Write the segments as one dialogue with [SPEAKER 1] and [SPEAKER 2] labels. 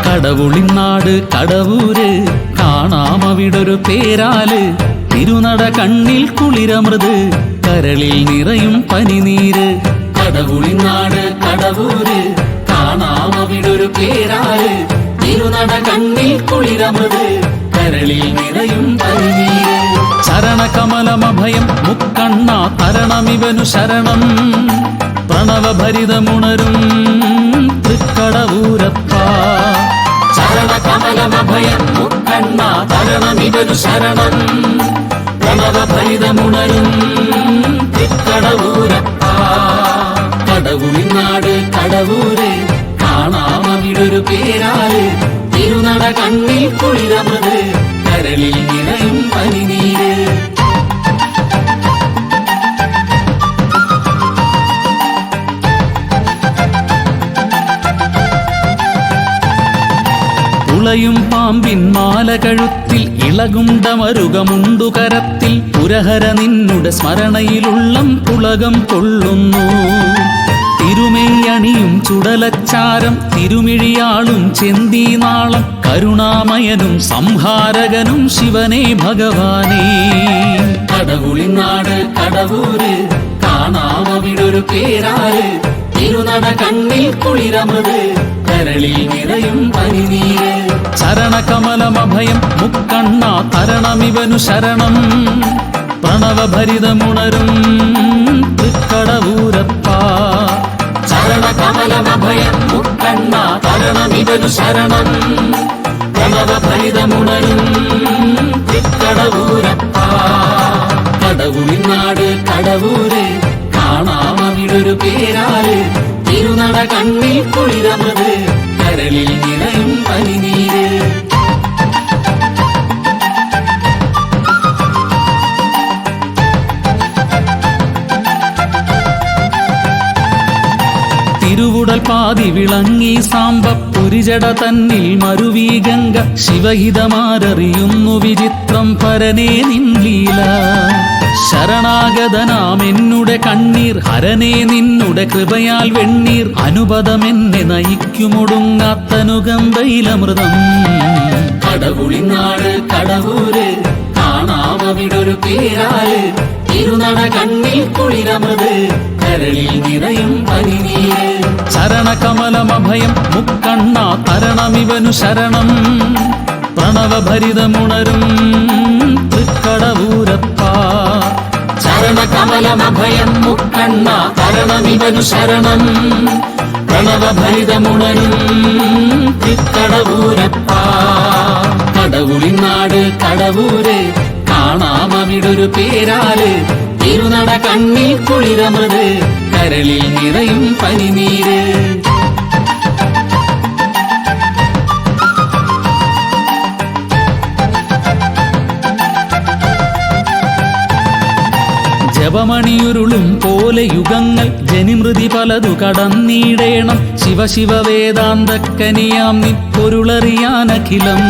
[SPEAKER 1] കടവുളിനാട് കടവൂര് കാണാമവിടൊരു പേരാല് തിരുനട കണ്ണിൽ കുളിരമൃത് കരളിൽ നിറയും പനിനീര്. കടവുളിനാട് കടവൂര് കാണാമവിടൊരു പേരാല് തിരുനട കണ്ണിൽ കുളിരമൃത് കരളിൽ നിറയും പനിനീര്. ചരണകമലമഭയം മുക്കണ്ണ തരണമിവനു ശരണം പ്രണവഭരിതമുണരും തൃക്കടവൂരപ്പ. ചരണകമലമഭയം മുക്കണ്ണ തരണമിവനു ശരണം പ്രണവഭരിതമുണരും തൃക്കടവൂരപ്പ. കടവുളിനാട് കടവൂര് കാണാമവിടൊരു പേരാല് തിരുനട കണ്ണിൽ കുളിരമൃത് കരളിൽ നിറയും പനിനീര്. ഉളയും പാമ്പിൻ മാല കഴുത്തിൽ ഇളകുണ്ടമരുകമുണ്ടു കരത്തിൽ പുരഹര നിന്നുടെ സ്മരണയിലുള്ളം പുളകം കൊള്ളുന്നു. തിരുമെയ്യണിയും ചുടലച്ചാരം തിരുമിഴിയാളും ചെന്തീനാളം കരുണാമയനും സംഹാരകനും ശിവനേ ഭഗവാനേ. കടവുളിനാട് കടവൂര് കാണാമവിടൊരു പേരാല് തിരുനട കണ്ണിൽ കുളിരമൃത് കരളിൽ നിറയും പനിനീര്. ചരണകമലമഭയം മുക്കണ്ണ തരണമിവനു ശരണം പ്രണവഭരിതമുണരും തൃക്കടവൂരപ്പ. ചരണകമലമഭയം മുക്കണ്ണ തരണമിവനു ശരണം പ്രണവഭരിതമുണരും തൃക്കടവൂരപ്പ. കടവുളിനാട് കടവൂര് കാണാമവിടൊരു പേരാല് തിരുനട കണ്ണിൽ കുളിരമൃത് കരളിൽ നിറയും പനിനീര്. തിരുവുടൽ പാതി വിളങ്ങി സാമ്പ പുരിജട തന്നിൽ മരുവീ ഗംഗ ശിവഹിതമാരറിയുന്നു വിചിത്രം പരനേ നിൻലീല. ശരണാഗതനാമെന്നുടെ കണ്ണീർ ഹരനേ നിന്നുടെ കൃപയാൽ വെണ്ണീർ അനുപദമെന്നെ നയിക്കുമൊടുങ്ങാത്തനുകമ്പയിലമൃതം. കടവുളിനാട് കടവൂര് കാണാമവിടൊരു പേരാല് തിരുനട കണ്ണിൽ കുളിരമൃത് കരളിൽ നിറയും പനിനീര്. ചരണകമലമഭയം മുക്കണ്ണ തരണമിവനു ശരണം പ്രണവഭരിതമുണരും തൃക്കടവൂരപ്പ. ചരണകമലമഭയം മുക്കണ്ണ തരണമിവനു ശരണം പ്രണവഭരിതമുണരും തൃക്കടവൂരപ്പ. കടവുളിനാട് കടവൂര് കാണാമവിടൊരു പേരാല് തിരുനട കണ്ണിൽ കുളിരമൃത് കരളിൽ നിറയും പനിനീര്. ജപമണിയുരുളും പോലെ യുഗങ്ങൾ ജനിമൃതി പലതു കടന്നീടേണം ശിവശിവ വേദാന്തക്കനിയാം നിപ്പൊരുളറിയാനഖിലം.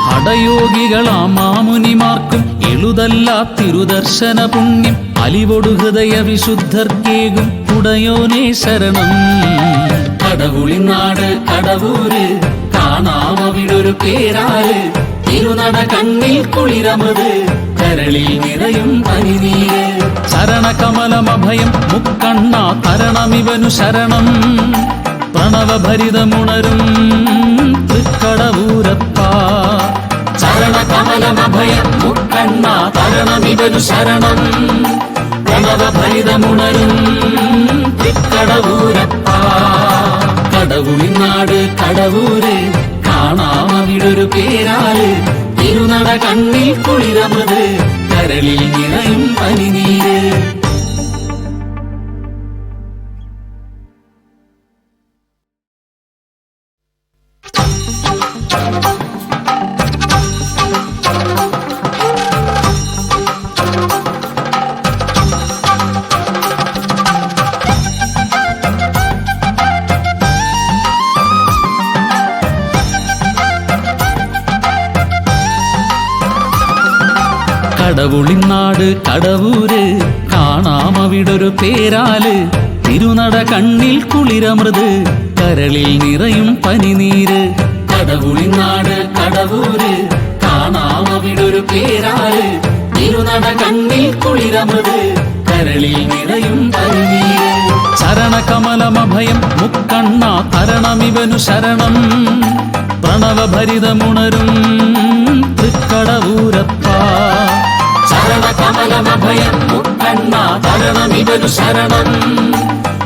[SPEAKER 1] ഹടയോഗികളാം മാമുനിമാർക്കും എളുതല്ലാ തിരുദർശന പുണ്യം അലിവൊടു ഹൃദയ വിശുദ്ധർക്കേകും ഉടയോനേ ശരണം. കടവുളിനാട് കടവൂര് കാണാമവിടൊരു പേരാല് തിരുനട കണ്ണിൽ കുളിരമൃത് കരളിൽ നിറയും പനിനീര്. ചരണകമലമഭയം മുക്കണ്ണ തരണമിവനു ശരണം പ്രണവഭരിതമുണരും തൃക്കടവൂരപ്പ. ചരണകമലമഭയം മുക്കണ്ണ തരണമിവനു ശരണം പ്രണവഭരിതമുണരും തൃക്കടവൂരപ്പ. കടവുളിനാട് കടവൂര് കാണാമവിടൊരു പേരാല് തിരുനട കണ്ണിൽ കുളിരമൃത് കരളിൽ നിറയും പനിനീര്. കടവുളിനാട് കടവൂര് കാണാമവിടൊരു പേരാല് തിരുനട കണ്ണിൽ കുളിരമൃത് കരളിൽ നിറയും പനിനീര് കടവുളിനാട് കടവൂര് കാണാമവിടൊരു പേരാല് തിരുനട കണ്ണിൽ കുളിരമൃത് കരളിൽ നിറയും പനിനീര് ചരണകമലമഭയം മുക്കണ്ണ തരണമിവനു ശരണം പ്രണവഭരിതമുണരും തൃക്കടവൂരപ്പ ചരണകമലമഭയം മുക്കണ്ണ തരണമിവനു ശരണം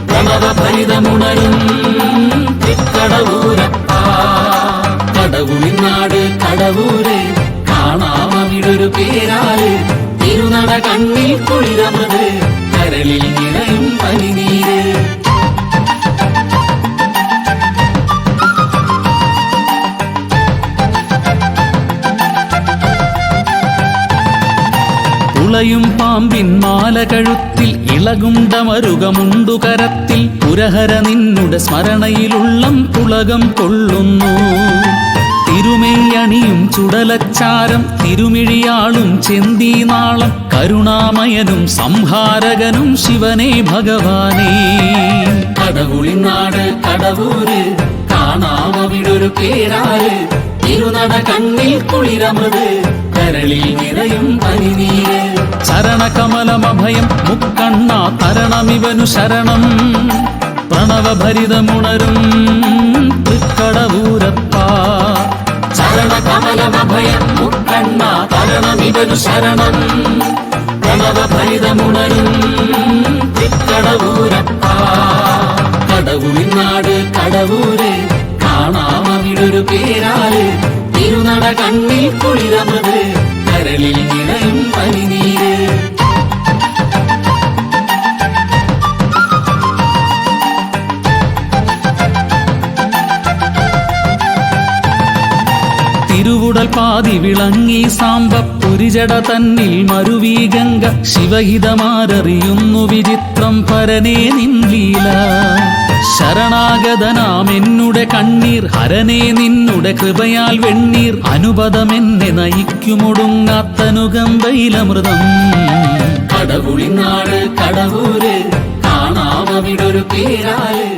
[SPEAKER 1] പ്രണവഭരിതമുണരും തൃക്കടവൂരപ്പ കടവുളിനാട് കടവൂര് കാണാമവിടൊരു പേരാല് തിരുനട കണ്ണിൽ കുളിരമൃത് കരളിൽ നിറയും പനിനീര് ഉളയും പാമ്പിൻ മാല കഴുത്തിൽ ഇളകുണ്ടമരുകമുണ്ടു കരത്തിൽ പുരഹര നിന്നുടെ സ്മരണയിലുള്ളം പുളകം കൊള്ളുന്നു തിരുമെയ്യണിയും ചുടലച്ചാരം തിരുമിഴിയാളും ചെന്തീനാളം കരുണാമയനും സംഹാരകനും ശിവനേ ഭഗവാനേ കടവുളിനാട് കടവൂര് കാണാമവിടൊരു പേരാല് തിരുനട കണ്ണിൽ കുളിരമൃത് കരളിൽ നിറയും പനിനീര് ചരണകമലമഭയം മുക്കണ്ണ തരണമിവനു ശരണം പ്രണവഭരിതമുണരും തൃക്കടവൂരപ്പ ചരണകമലമഭയം മുക്കണ്ണ തരണമിവനു ശരണം പ്രണവഭരിതമുണരും തൃക്കടവൂരപ്പ കടവുളിനാട് കടവൂര് കാണാമവിടൊരു പേരാല് തിരുനട കണ്ണിൽ കുളിരമൃത് കരളിൽ നിറയും പനിനീര് തിരുവുടൽ പാതി വിളങ്ങി സാമ്പ പുരിജട തന്നിൽ മരുവീ ഗംഗ ശിവഹിതമാരറിയുന്നു വിചിത്രം പരനേ നിൻലീല ശരണാഗതനാം എന്നുടെ കണ്ണീർ ഹരനേ നിന്നുടെ കൃപയാൽ വെണ്ണീർ അനുപദമെന്നെ നയിക്കുമൊടുങ്ങാത്തനുകമ്പയിലമൃതം കടവുളിനാട് കടവൂര് കാണാമവിടൊരു പേരാല്